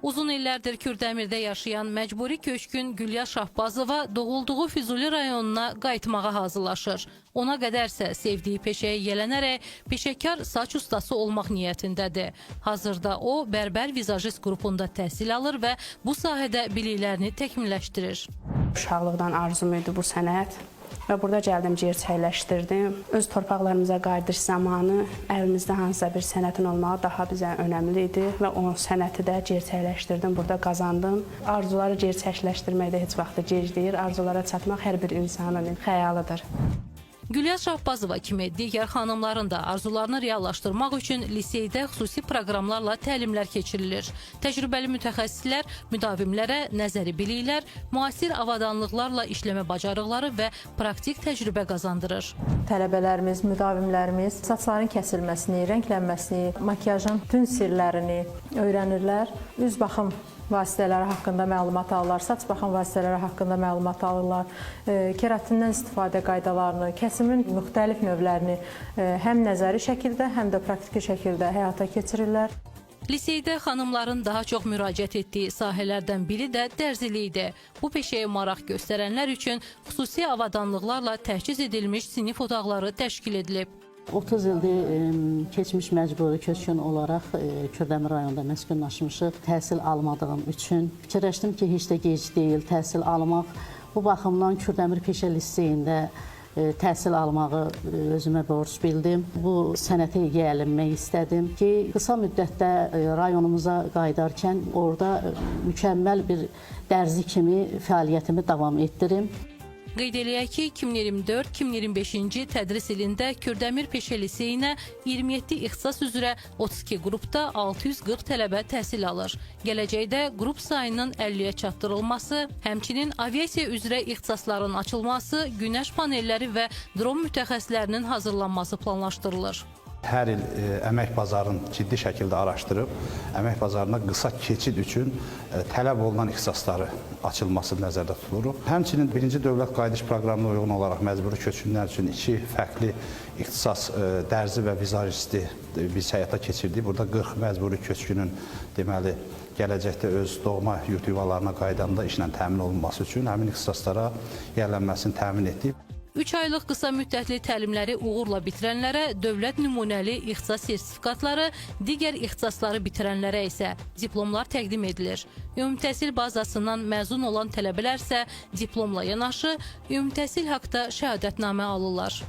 Uzun illərdir Kürdəmirdə yaşayan məcburi köçkün Gülya Şahbazova doğulduğu Füzuli rayonuna qayıtmağa hazırlaşır. Ona qədərsə sevdiyi peşəyə yələnərək peşəkar saç ustası olmaq niyyətindədir. Hazırda o, bərbər vizajist qrupunda təhsil alır və bu sahədə biliklərini təkmilləşdirir. Uşaqlıqdan arzum idi bu sənət və burada gəldim, gerçəkləşdirdim. Öz torpaqlarımıza qayıdış zamanı əlimizdə hansısa bir sənətin olmağı daha bizə önəmli idi və o sənəti də gerçəkləşdirdim, burada qazandım. Arzuları gerçəkləşdirməkdə heç vaxt gec deyil, arzulara çatmaq hər bir insanın xəyalıdır. Gülya Şahbazova kimi digər xanımların da arzularını reallaşdırmaq üçün liseydə xüsusi proqramlarla təlimlər keçirilir. Təcrübəli mütəxəssislər müdavimlərə nəzəri biliklər, müasir avadanlıqlarla işləmə bacarıqları və praktik təcrübə qazandırır. Tələbələrimiz, müdavimlərimiz saçların kəsilməsini, rənglənməsini, makiyajın bütün sirlərini öyrənirlər. Üz baxım vasitələri haqqında məlumat alırlar, saç baxım vasitələri haqqında məlumat alırlar, keratindən istifadə qaydalarını, kəsimin müxtəlif növlərini həm nəzəri şəkildə, həm də praktiki şəkildə həyata keçirirlər. Liseydə xanımların daha çox müraciət etdiyi sahələrdən biri də dərzilikdir. Bu peşəyə maraq göstərənlər üçün xüsusi avadanlıqlarla təchiz edilmiş sinif otaqları təşkil edilib. 30 ildir keçmiş məcburi köçkün olaraq Kürdəmir rayonunda məskunlaşmışıq. Təhsil almadığım üçün fikirləşdim ki, heç də gec deyil təhsil almaq. Bu baxımdan Kürdəmir Peşə Liseyində təhsil almağı özümə borc bildim. Bu sənətə yiyələnmək istədim ki, qısa müddətdə rayonumuza qayıdarkən orada mükəmməl bir dərzi kimi fəaliyyətimi davam etdirim. Qeyd eləyək ki, 2024-2025-ci tədris ilində Kürdəmir Peşə Liseyinə 27 ixtisas üzrə 32 qrupda 640 tələbə təhsil alır. Gələcəkdə qrup sayının 50-yə çatdırılması, həmçinin aviasiya üzrə ixtisasların açılması, günəş panelləri və dron mütəxəssislərinin hazırlanması planlaşdırılır. Hər il əmək bazarını ciddi şəkildə araşdırıb, əmək bazarına qısa keçid üçün tələb olunan ixtisasları açılması nəzərdə tutulur. Həmçinin birinci dövlət qayıdış proqramına uyğun olaraq məcburi köçkünlər üçün 2 fərqli ixtisas dərzi və vizajisti biz həyata keçirdik. Burada 40 məcburi köçkünün deməli gələcəkdə öz doğma yurt yuvalarına qaydanda işlə təmin olunması üçün həmin ixtisaslara yiyələnməsini təmin etdik. 3 aylıq qısa müddətli təlimləri uğurla bitirənlərə dövlət nümunəli ixtisas sertifikatları, digər ixtisasları bitirənlərə isə diplomlar təqdim edilir. Ümumtəhsil bazasından məzun olan tələbələr isə diplomla yanaşı, ümumtəhsil haqda şəhadətnamə alırlar.